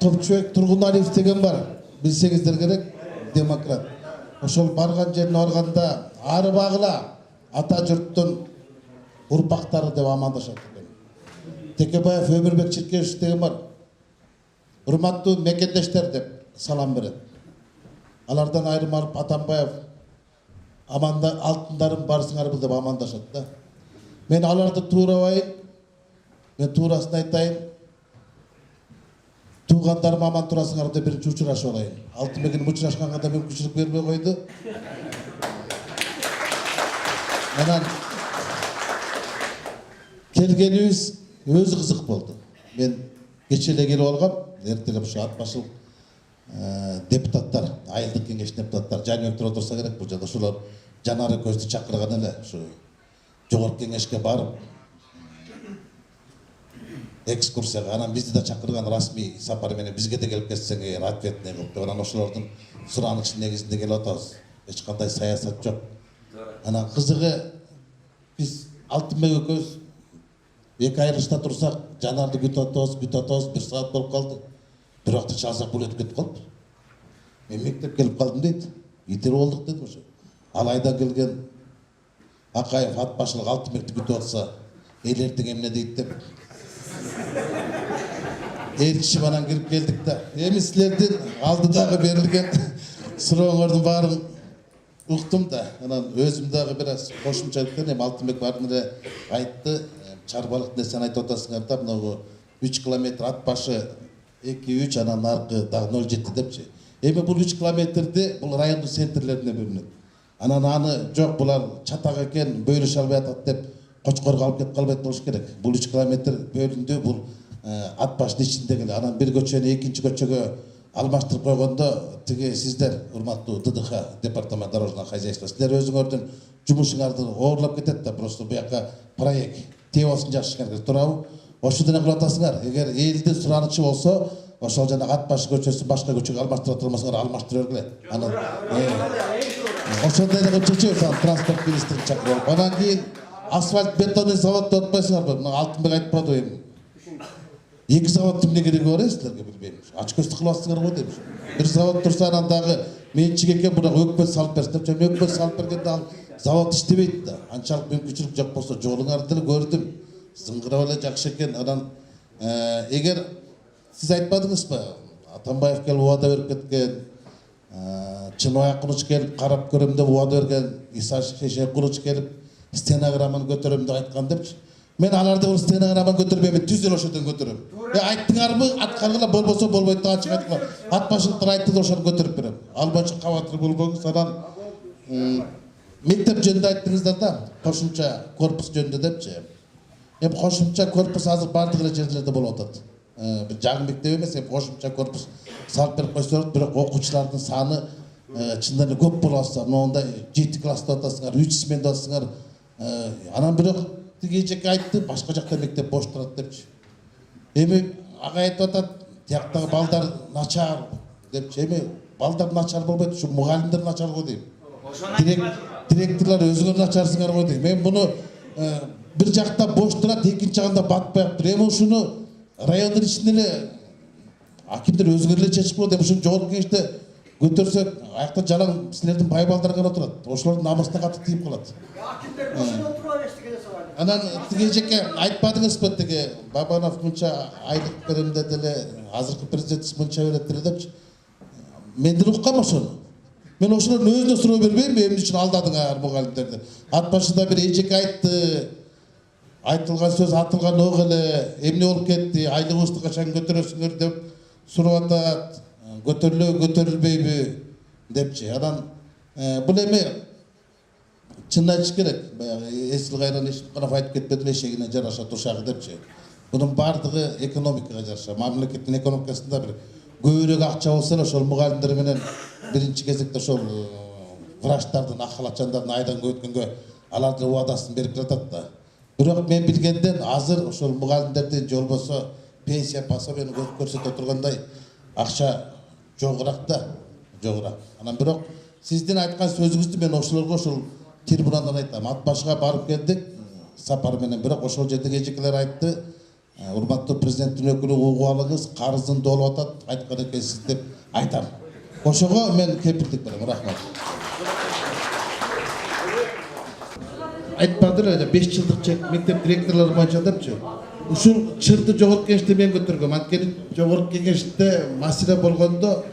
Топчубек Тургуналиев деген бар. Билсеңиздер керек, демократ. Ошол барган жерине барганда ары багыла ата журттун урпактары деп амандашат экен. Текебаев Өмүрбек Чиркешев деген бар. Урматтуу мекендештер деп салам берет. Алардан айрым алып Атамбаев алтындарын барсыңар деп амандашат да. Мен аларды туурабайын, мен туурасын айтайын. Туғандарым аман турасыңар деп биринчи учурашып алайын. Алтынбектин учурашканга да мүмкүнчүлүк бербей койду. Анан келгенибиз өзү кызык болду. Мен кече эле келип алгам, эртелеп ушу ат башылык депутаттар, айылдык кеңеш депутаттар жайнектер отурса керек бул жерде. Ошолор жанары көздү чакырган эле ушу жогорку кеңешке барып экскурсияга, анан бизди да чакырган расмий сапар менен бизге да келип кетсеңер ответный кылып деп, анан ошолордун суранычы негизинде келип атабыз. Эч кандай саясат жок. Анан кызыгы биз Алтынбек экөөбүз эки айрылышта турсак, жанарды күтүп атабыз, 1 саат болуп калды. Бирок чалсак бул өтүп кетип калды. Мен мектеп келип калдым дейт. Итер болдук дедим ошо. Ал айдан келген Акаев ат башылык Алтынбекти күтүп атса, эл эртең эмне дейт деп. Элчи менен кирип келдик да. Эми силердин алдыдагы берилген сурооңордун баарын уктум да. Анан өзүм дагы бир аз кошумча айткан эми Алтынбек баарын эле айтты. Чарбалык нерсени айтып атасыңар да, мына 3 километр ат башы 2-3, анан аркы дагы 0,7 депчи. Эми бул 3 километрди бул райондун центрлерине бөлүнөт. Анан аны жок булар чатак экен, бөлүшө албай атат деп Кочкорго алып кетип калбайт болуш керек. Бул 3 километр бөлүндү, бул ат башынын ичиндеги эле. Анан бир көчөнү экинчи көчөгө алмаштырып койгондо тиги сиздер, урматтуу ДДХ, департамент дорожного хозяйства, силер өзүңөрдүн жумушуңарды оорлап кетет да, просто буяка проект теосын жакшыртышыңар керек, туурабы? Ошондой эле кылып атасыңар. Эгер элдин суранычы болсо, ошол жана ат башы көчөсүн башка көчөгө алмаштыра турмасаңар, алмаштыра бергиле. Анан ошондой эле кылып чечебиз, транспорт министрин чакырып. Анан кийин асфальт бетонный завод деп атпайсыңарбы? Мына Алтынбек айтып турду эми. 2 заводдун эмне кереги бар силерге билбейм. Ачкөздүк кылып атсыңар го дейм. Бир завод турса анан дагы менчик экен, бирок өкмөт салып берсин деп, өкмөт салып бергенде ал завод иштебейт да. Анчалык мүмкүнчүлүк жок болсо, жолуңарды деле көрдүм. Зыңгырап эле жакшы экен. Анан эгер сиз айтпадыңызбы? Атамбаев келип убада берип кеткен, Чынбай Кулуч келип карап көрөм деп убада берген, Иса Шейшекулуч келип стенограмманы көтөрөм деп айткан депчи. Мен аларды бул стенограмманы көтөрбөйм, түз эле ошодон көтөрөм. Айттыңарбы? Аткаргыла, болбосо болбойт деп ачык айткыла. Ат башылыктар айтты да ошону көтөрүп берем. Албачы кабатыр болбоңуз. Анан мектеп жөнүндө айттыңыздар да, кошумча корпус жөнүндө депчи. Эми кошумча корпус азыр бардык эле жерлерде болуп атат. Бир жаңы мектеп эмес, эми кошумча корпус салып берип койсоңор, бирок окуучулардын саны чындан эле көп болуп атса, мондай 7 класста атасыңар, 3 сменда атасыңар. Анан бирок тиги эжеке айтты, башка жакта мектеп бош турат депчи. Эми ага айтып атат, тияктагы балдар начар депчи. Эми балдар начар болбойт, ушу мугалимдер начар го дейм. Директорлор өзүңөр начарсыңар го дейм. Мен буну бир жакта бош турат, экинчи жагында батпай тур. Эми ушуну райондун ичинде эле акимдер өзүңөр эле чечип коет. Эми ушуну жогорку кеңеште көтөрсөк, аякта жалаң силердин бай балдарыңар отурат. Ошолордун намысына катып тийип калат. Акимдер ошондо отуруп эчтеке жасабайт. Анан тиги эжеке айтпадыңызбы, тиги Бабанов мынча айлык берем деди эле, азыркы президентибиз мынча берет деле депчи. Мен деле уккам ошону. Мен ошолордун өзүнө суроо бербеймби, эмне үчүн алдадыңар мугалимдерди? Ат башында бир эжеке айтты. Айтылган сөз атылган ок эле, эмне болуп кетти, айлыгыбызды качан көтөрөсүңөр деп сурап атат. Көтөрүлөбү, көтөрүлбөйбү депчи. Анан бул эми чын айтыш керек. Баягы Эсил Кайран Ишмуканов айтып кетпедиби, эшегине жараша тушагы депчи. Бунун бардыгы экономикага жараша. Мамлекеттин экономикасында бир көбүрөөк акча болсо эле ошол мугалимдер менен биринчи кезекте ошол врачтардын, ак халатчандардын айдан өткөнгө алардын убадасын берип жатат да. Бирок мен билгенден азыр ошол мугалимдердин же болбосо пенсия пособияны көрсөтө тургандай акча жогураак да, жогураак. Анан бирок сиздин айткан сөзүңүздү мен ошолорго ошол трибунадан айтам. Ат башыга барып келдик сапар менен, бирок ошол жердеги эжекелер айтты, урматтуу президенттин өкүлү угуп алыңыз, карызын долуп атат, айткан экенсиз деп айтам. Ошого мен кепилдик берем. Рахмат. Айтпадыр, 5 жылдык чек мектеп директорлору боюнча депчи. Ушул чырды жогорку кеңеште мен көтөргөм. Анткени жогорку кеңеште маселе болгондо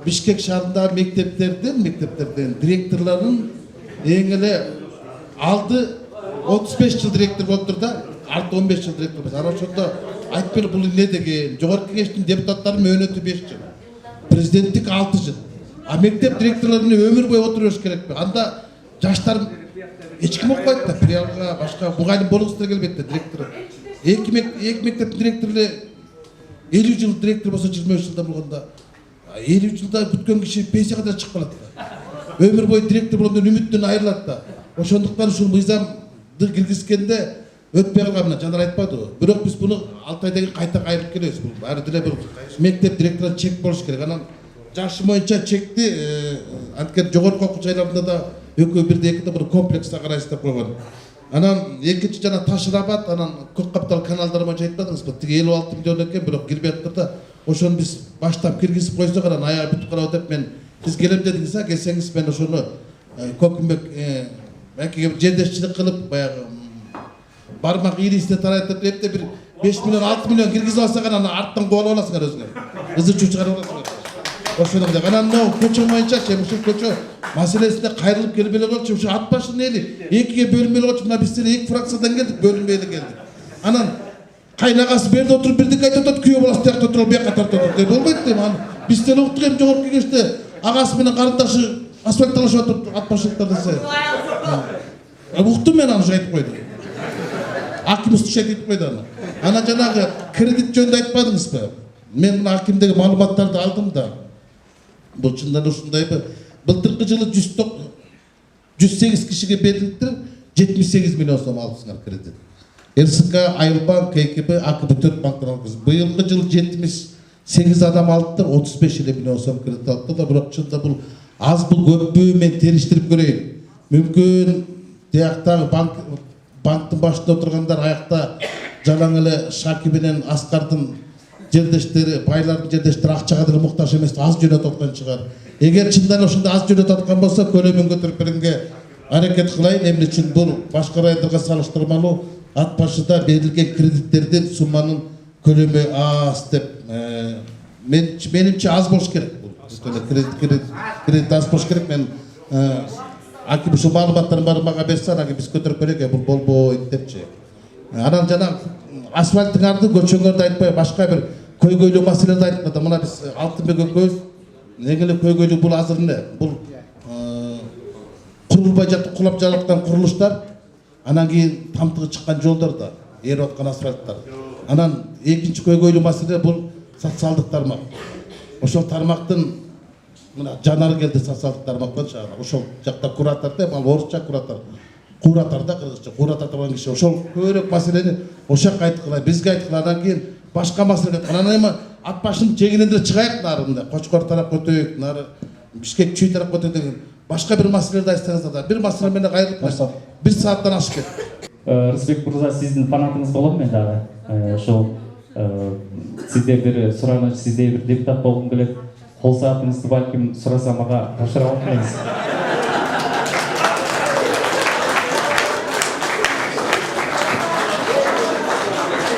Бишкек шаарындагы мектептердин директорлорунун эң эле алды 35 жыл директор болуп тур да, арты 15 жыл директор болуп. Анан ошондо айтып бер бул эмне деген? Жогорку кеңештин депутаттарынын мөөнөтү 5 жыл. Президенттик 6 жыл. А мектеп директорлорунун өмүр бою отуруш керекпи? Анда жаштар эч ким окпойт да, филиалга башка мугалим болгусу келбейт да директор. Эки мектептин директору 50 жыл директор болсо 23 жылда болгондо 50 жылда күткөн киши пенсияга да чыгып калат да. Өмүр бою директор болгондон үмүттөн айрылат да. Ошондуктан ушул мыйзамды киргизгенде өтпөй калган жандар айтпадыбы? Бирок биз буну 6 айдан кийин кайта кайрылып келебиз. Бул баары деле бир мектеп директорунун чек болуш керек. Анан жашы боюнча чекти анткени жогорку окуу жайларында да экөө бирде экиде бир комплексте карайсыз деп койгон. Анан экинчи жана Таш-Рабат, анан көк каптал каналдар боюнча айтпадыңызбы? Тиги 56 миллион экен, бирок кирбей атты да. Ошону биз баштап киргизип койсок, анан аягы бүтүп калабы деп мен сиз келем дедиңиз, келсеңиз мен ошону Көкүмбек бир жердешчилик кылып, баягы бармак ийрисине тарайтып деп бир 5 миллион 6 миллион киргизип алсак, анан арттан кубалап аласыңар өзүңөр. Ызы чуу чыгарып аласыңар. Ошондой деп. Анан мына көчө боюнча ушул көчө маселесине кайрылып келбей калчу, ушу ат башынын эли экиге бөлүнбөй калчу. Мына биз эки фракциядан келдик, бөлүнбөй эле келдик. Анан кайнагасы берде отуруп бирдик айтып атат, күйөө баласы тиякта отуруп бияка тартып атат деп болбойт дейм. Анан биз деле уктук эми жогорку кеңеште агасы менен карындашы асфальт талашып атып ат башылыктар десе. Уктум мен аны айтып койду. Аким устуш айтып койду аны. Анан жанагы кредит жөнүндө айтпадыңызбы? Мен мына акимдеги маалыматтарды алдым да. Бул чындан ушундайбы? Былтыркы жылы 108 кишиге берилиптир, 78 миллион сом алыпсыңар кредит. РСК, Айылбанк, ККБ, АКБ 4 банктан алгыз. Быйылкы жылы 78 адам алыптыр, 35 миллион сом кредит алыптыр да, бирок чында бул аз бул көппү мен териштирип көрөйүн. Мүмкүн тияктагы банктын башында отургандар аякта жалаң эле Шаки менен Аскардын жердештери, байлардын жердештери акчага деле муктаж эмес, аз жөнөтүп аткан чыгар. Эгер чындан ошондой аз жөнөтүп аткан болсо, көлөмүн көтөрүп беренге аракет кылайын. Эмне үчүн бул башка райондорго салыштырмалуу ат башыда берилген кредиттердин сумманын көлөмү аз деп менимче аз болуш керек. Кредит аз болуш керек. Мен аким ушул маалыматтардын баарын мага берсе, анан биз көтөрүп берели, бул болбойт депчи. Анан жана асфальттын арды көчөңөрдү айтпай, башка бир көйгөйлүү маселелерди айтмады. Мына биз Алтынбек экөөбүз эң эле көйгөйлүү бул азыр эмне? Бул курулбай жатып кулап жаткан курулуштар, анан кийин тамтыгы чыккан жолдор да, эрип аткан асфальттар. Анан экинчи көйгөйлүү маселе бул социалдык тармак. Ошол тармактын мына жанары келди, социалдык тармактан чыгат. Ошол жакта куратор деп, ал орусча куратор. Куратор да кыргызча, куратор болгон киши. Ошол көбүрөөк маселени ошак айткыла, бизге айткыла, анан кийин башка маселе. Анан эми ат башынын чегинен деле чыгайык нарында. Кочкор тарап көтөйүк, нары Бишкек чүй тарап көтөйүк деген башка бир маселелерди айтсаңыздар да. Бир маселе менен кайрылып калса, 1 сааттан ашып кетти. Рысбек мырза, сиздин фанатыңыз болом мен дагы. Ошол сизде бир сураныч, сизде бир депутат болгум келет. Кол саатыңызды балким сурасам мага тапшыра аласыз.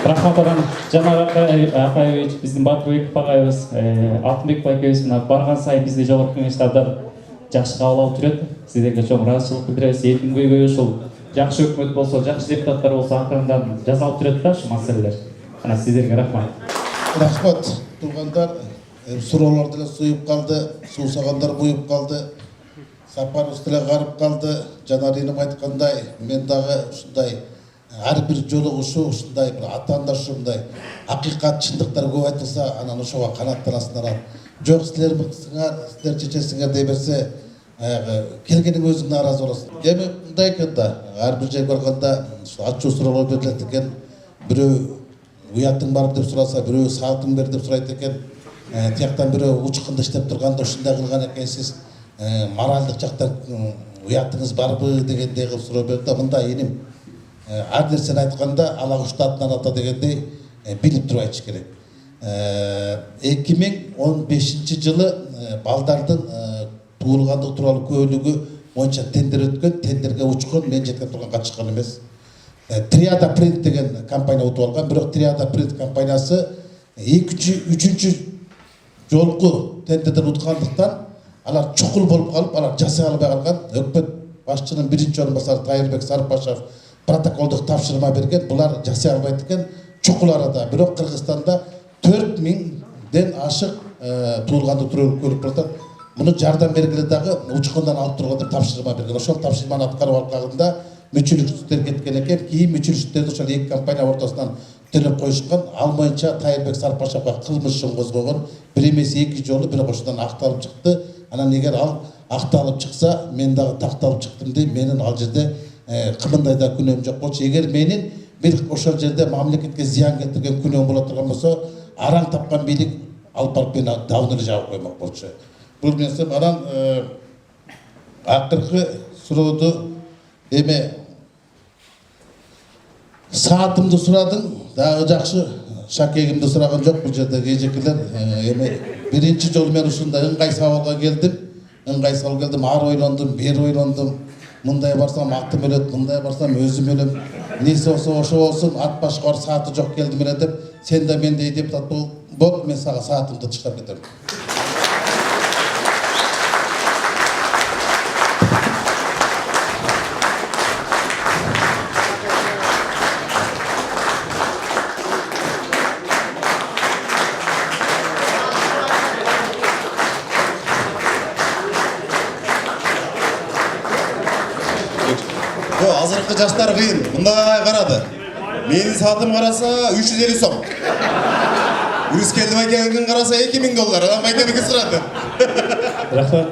Рахмат адам Жанар Акаевич, биздин Батырбеков агайыбыз, Алтынбеков экөөбүз мына барган сайын бизди жогорку кеңеште абдан жакшы кабыл алып жүрөт. Сиздерге чоң ыраазычылык билдиребиз. Элдин көйгөйү ушул жакшы өкмөт болсо, жакшы депутаттар болсо акырындан жасалып жүрөт да ушул маселелер. Анан сиздерге рахмат. Рахмат туугандар. Суроолор деле суюп калды, суусагандар буюп калды. Сапарыбыз деле карып калды. Жанар энем айткандай, мен дагы ушундай ар бир жолугушуу ушундай бир атаандашымдай акыйкат чындыктар көп айтылса, анан ошого канааттанасыңар. Жок, силер мыктысыңар, силер чечесиңер дей берсе, келгениң өзүң нааразы болосуң. Эми мындай экен да, ар бир жерге барганда ачуу суроолор берилет экен. Бирөө уятың бар деп сураса, бирөө саатың бер деп сурайт экен. Тияктан бирөө учкунда иштеп турганда ушундай кылган экенсиз, моралдык жактан уятыңыз барбы дегендей кылып суроо берди да. Мындай эним ар нерсени айтканда ала кушту атынан ата дегендей, билип туруп айтыш керек. 2015 жылы балдардын туулгандыгы тууралуу көбөлүгү боюнча тендер өткөн, тендерге учкан, мен жеткен турган катышкан эмес. Триада Print деген компания утуп алган, бирок Триада Print компаниясы 2-3 жолку тендерден уткандыктан алар чукул болуп калып, алар жасай албай калган. Өкмөт башчынын биринчи орун басары Тайырбек Сарыпбашев протоколдук тапшырма берген, булар жасай албайт экен чукул арада. Бирок Кыргызстанда 4000ден ашык туулганды тууралуу көрүп атат. Муну жардам бергиле дагы учкундан алып турган деп тапшырма берген. Ошол тапшырманы аткарып алганда мүчөлүктөр кеткен экен. Кийин мүчөлүктөрдү ошол эки компания ортосунан төлөп коюшкан. Ал боюнча Тайырбек Сарыпбашевга кылмыш ишин козгогон. Бир эмес эки жолу, бирок ошондон акталып чыкты. Анан эгер ал акталып чыкса, мен дагы такталып чыктым дейм. Менин ал жерде кымындай да күнөөм жок болчу. Эгер менин бир ошол жерде мамлекетке зыян келтирген күнөөм боло турган болсо, араң тапкан бийлик алып барып мени дабын эле жаап коймок болчу. Бул нерсе анан акыркы сурооду эме саатымды сурадың, дагы жакшы шакегимди сураган жок. Бул жерде эжекелер эме биринчи жолу мен ушундай ыңгай сабалга келдим. Ыңгай сабал келдим, ары ойлондум, бери ойлондум. Мындай барсам атым өлөт, мындай барсам өзүм өлөм. Несі болса ошо болсун, ат башка бар, сааты жок келдим эле деп, сен да мендей депутат бол, мен сага саатымды чыгарып кетем. Азыркы жаштар кыйын, мындай карады. Менин саатым караса 350 сом. Үрүскелди байкеңдин караса $2000. Адам байкеңдики сурады. Рахмат.